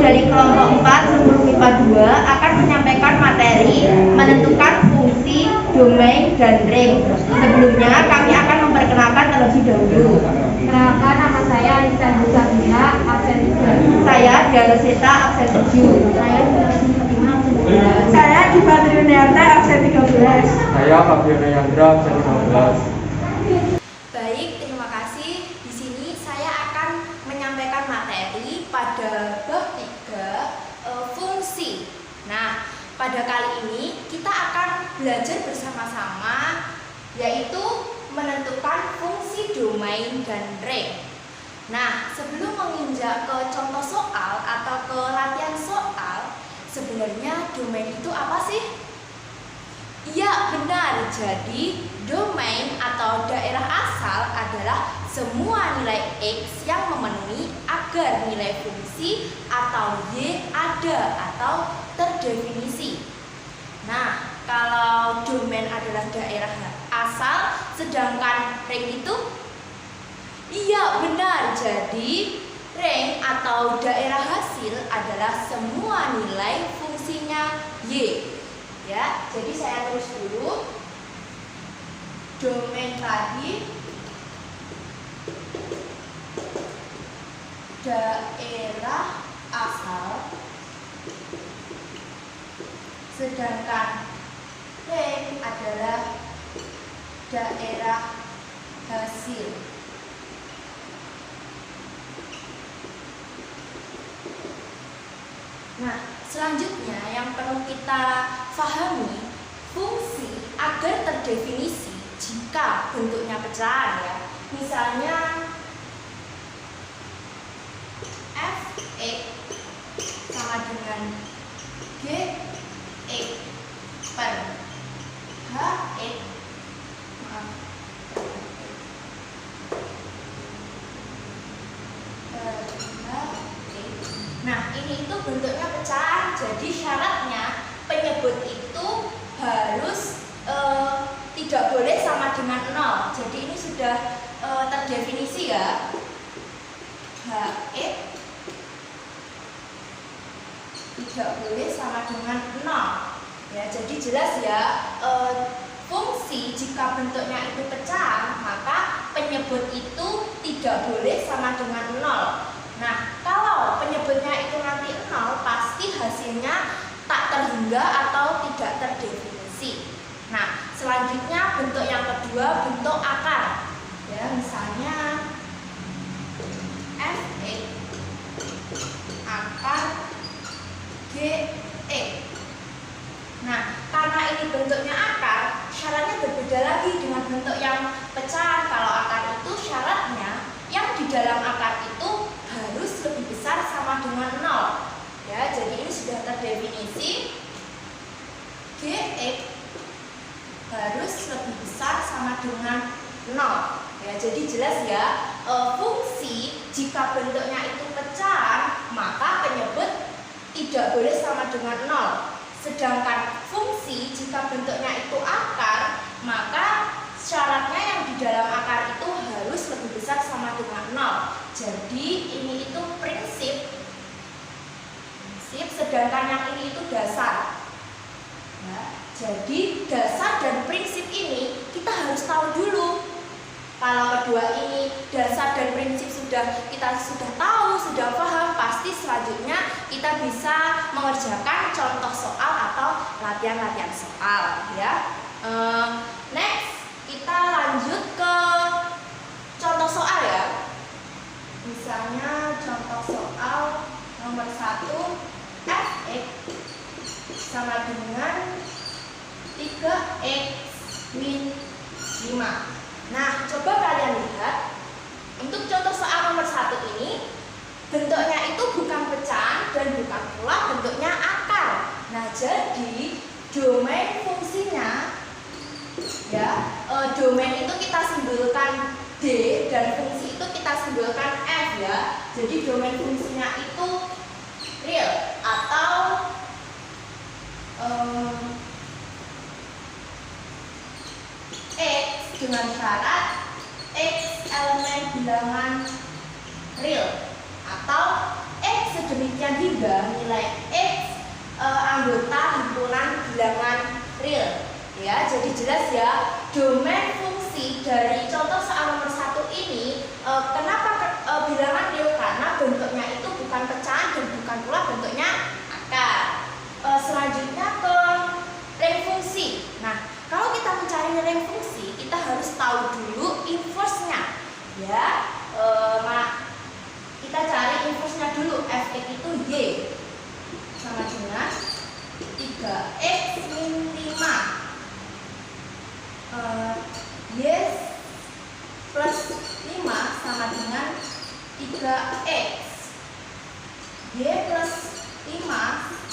dari kelompok 4 10 MIPA 2 akan menyampaikan materi menentukan fungsi, domain, dan ring. Sebelumnya kami akan memperkenalkan terlebih dahulu. Kenalkan, nama saya Anissa Sabina, absen 3. Saya Dianoseta, absen 7. Saya Diva Triuniarta, absen 13. Saya Fabiana Yandra, absen 15. Baik, terima kasih. Di sini saya akan menyampaikan materi pada bab 3 fungsi. Nah, pada kali ini kita akan belajar bersama-sama yaitu menentukan fungsi domain dan ring. Nah, sebelum menginjak ke contoh soal atau ke latihan soal, sebenarnya domain itu apa sih? Iya, benar. Jadi, domain atau daerah asal adalah semua nilai X yang memenuhi agar nilai fungsi atau Y ada atau terdefinisi. Nah, kalau domain adalah daerah asal, sedangkan ring itu? Iya, benar. Jadi, ring atau daerah hasil adalah semua nilai fungsinya Y. Ya, jadi saya tulis dulu. Domain tadi daerah asal, sedangkan ring adalah daerah hasil. Nah, selanjutnya yang perlu kita pahami, fungsi agar terdefinisi jika bentuknya pecahan ya. Misalnya Fx sama dengan Gx per Hx. Nah, ini itu bentuknya pecahan, jadi syaratnya penyebut itu harus tidak boleh sama dengan 0. Jadi ini sudah terdefinisi ya. Hx tidak boleh sama dengan 0. Ya, jadi jelas ya, fungsi jika bentuknya itu pecahan, maka penyebut itu tidak boleh sama dengan 0. Nah, kalau penyebutnya itu nanti 0, pasti hasilnya tak terhingga atau tidak terdefinisi. Nah, selanjutnya bentuk yang kedua, bentuk akar. Ya, misalnya Fx akar Gx. Nah, karena ini bentuknya akar, syaratnya berbeda lagi dengan bentuk yang pecahan. Kalau akar itu syaratnya yang di dalam akar itu harus lebih besar sama dengan 0. Ya, jadi ini sudah terdefinisi. Gx harus lebih besar sama dengan 0. Ya, jadi jelas ya, fungsi jika bentuknya itu pecahan, maka penyebut tidak boleh sama dengan 0. Sedangkan fungsi jika bentuknya itu akar, maka syaratnya yang di dalam akar itu harus lebih besar sama dengan 0. Jadi ini itu prinsip, sedangkan yang ini itu dasar. Ya, jadi dasar dan prinsip ini kita harus tahu dulu. Kalau kedua ini dasar dan prinsip kita sudah tahu, sudah paham, pasti selanjutnya kita bisa mengerjakan contoh soal atau latihan-latihan soal ya. Next, kita lanjut ke contoh soal ya. Misalnya contoh soal nomor 1, Fx sama dengan 3x min 5. Nah, coba kalian lihat, untuk contoh soal nomor 1 ini bentuknya itu bukan pecahan dan bukan pula bentuknya akar. Nah, jadi domain fungsinya ya, domain itu kita simbolkan D dan fungsi itu kita simbolkan F ya. Jadi domain fungsinya itu real atau X dengan syarat X elemen bilangan real atau X demikian hingga nilai X anggota himpunan bilangan real. Ya, jadi jelas ya, domain fungsi dari contoh soal nomor 1 ini kenapa bilangan real? Karena bentuknya itu bukan pecahan dan bukan pula bentuknya akar. Selanjutnya ke range fungsi. Nah, kalau kita mencari range fungsi, kita harus tahu dulu inverse-nya. Ya, kita cari inverse-nya dulu. Fx itu y sama dengan 3x min 5. Y plus 5 sama dengan 3x. Y plus 5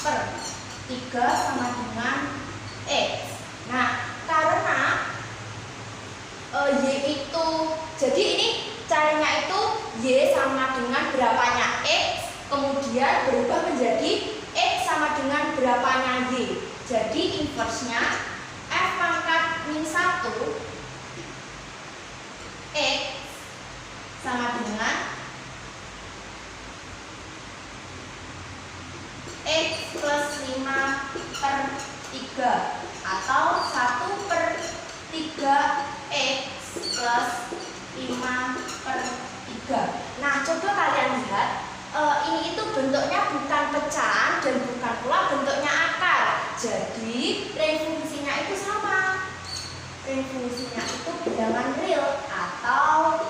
per 3 sama dengan x. Nah, karena y itu, jadi ini caranya itu y sama dengan berapanya x, kemudian berubah menjadi x sama dengan berapanya y. Jadi inverse-nya f pangkat min 1 x sama dengan x plus 5 per 3 atau 1 per 3x plus 5 per 3. Nah, coba kalian lihat, ini itu bentuknya bukan pecahan dan bukan pula bentuknya akar. Jadi range fungsinya itu sama. Range fungsinya itu bilangan real atau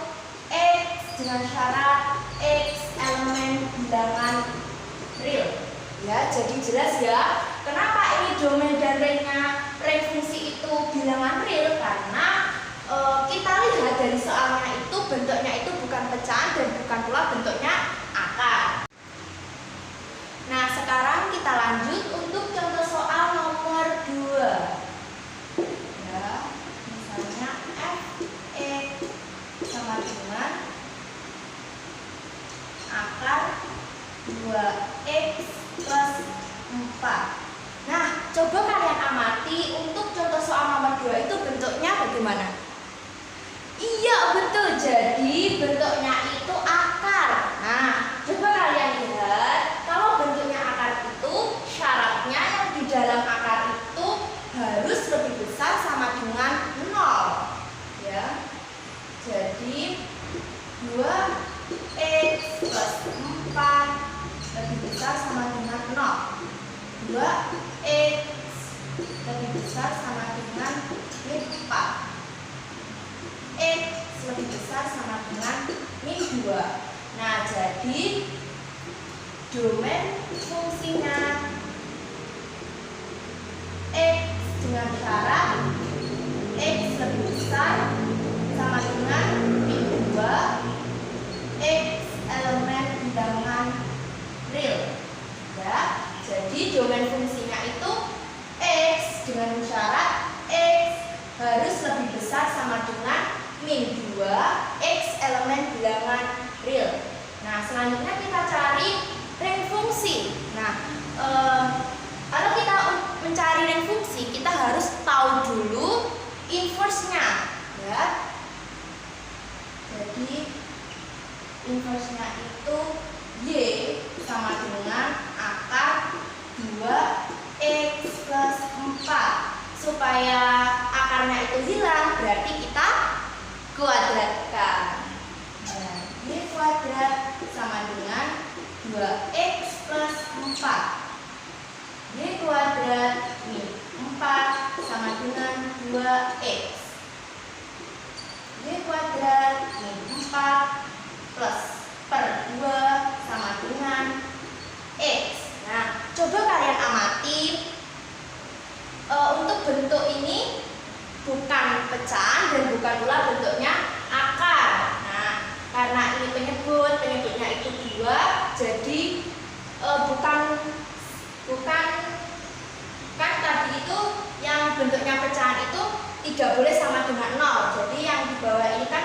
x dengan syarat x elemen bilangan real. Ya, jadi jelas ya, kenapa ini domain dan range fungsi itu bilangan real? Karena kita lihat dari soalnya itu bentuknya itu bukan pecahan dan bukan pula bentuknya akar. Nah, sekarang kita lanjut untuk contoh soal nomor 2. Ya, misalnya fx sama dengan akar 2x plus 4. Nah, coba kalian amati untuk contoh soal nomor 2 itu bentuknya bagaimana? Iya, betul. Jadi bentuknya itu akar. Nah, coba kalian lihat, kalau bentuknya akar itu syaratnya yang di dalam akar itu harus lebih besar sama dengan 0. Ya. Jadi 2x plus 4 lebih besar sama dengan 0. 2x lebih besar sama dengan 4. X lebih besar sama dengan min 2. Nah, jadi domain fungsinya x dengan syarat x lebih besar sama dengan min 2 x elemen bilangan real. Ya, jadi domain fungsinya itu x dengan syarat x harus lebih besar sama dengan min 2 x elemen bilangan real. Nah, selanjutnya kita cari range fungsi. Nah, kalau kita mencari range fungsi, kita harus tahu dulu inverse-nya, ya. Jadi inverse-nya itu y sama dengan akar 2x plus 4. Supaya akarnya itu hilang, berarti kita kuadratkan. Nah, y kuadrat sama dengan 2x plus 4. Y kuadrat min 4 sama dengan 2x. Y kuadrat min 4 plus per 2 sama dengan x. Nah, coba kalian amati, untuk bentuk ini bukan pecahan dan bukan pula bentuknya akar. Nah, karena ini penyebutnya itu 2, jadi kan tadi itu yang bentuknya pecahan itu tidak boleh sama dengan 0. Jadi yang di bawah ini kan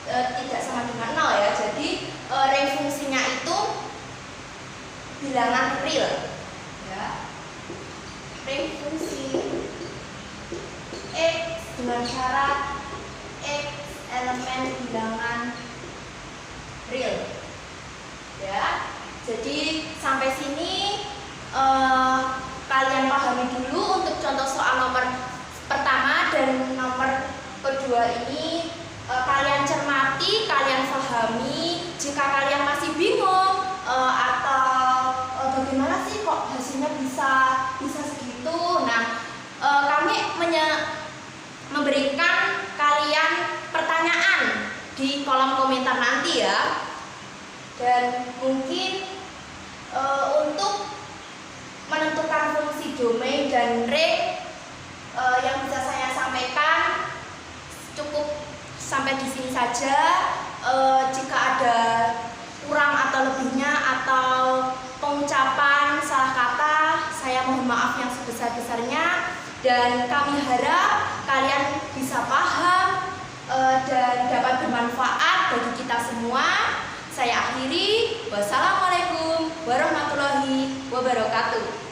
tidak sama dengan 0 ya. Jadi range fungsinya itu bilangan real. Ya. Range fungsi x dengan syarat x elemen bilangan real. Ya. Jadi jika kalian masih bingung atau bagaimana sih kok hasilnya bisa segitu, nah kami memberikan kalian pertanyaan di kolom komentar nanti ya. Dan mungkin untuk menentukan fungsi domain dan range yang bisa saya sampaikan cukup sampai di sini saja. Jika ada kurang atau lebihnya atau pengucapan salah kata, saya mohon maaf yang sebesar-besarnya, dan kami harap kalian bisa paham dan dapat bermanfaat bagi kita semua. Saya akhiri. Wassalamualaikum warahmatullahi wabarakatuh.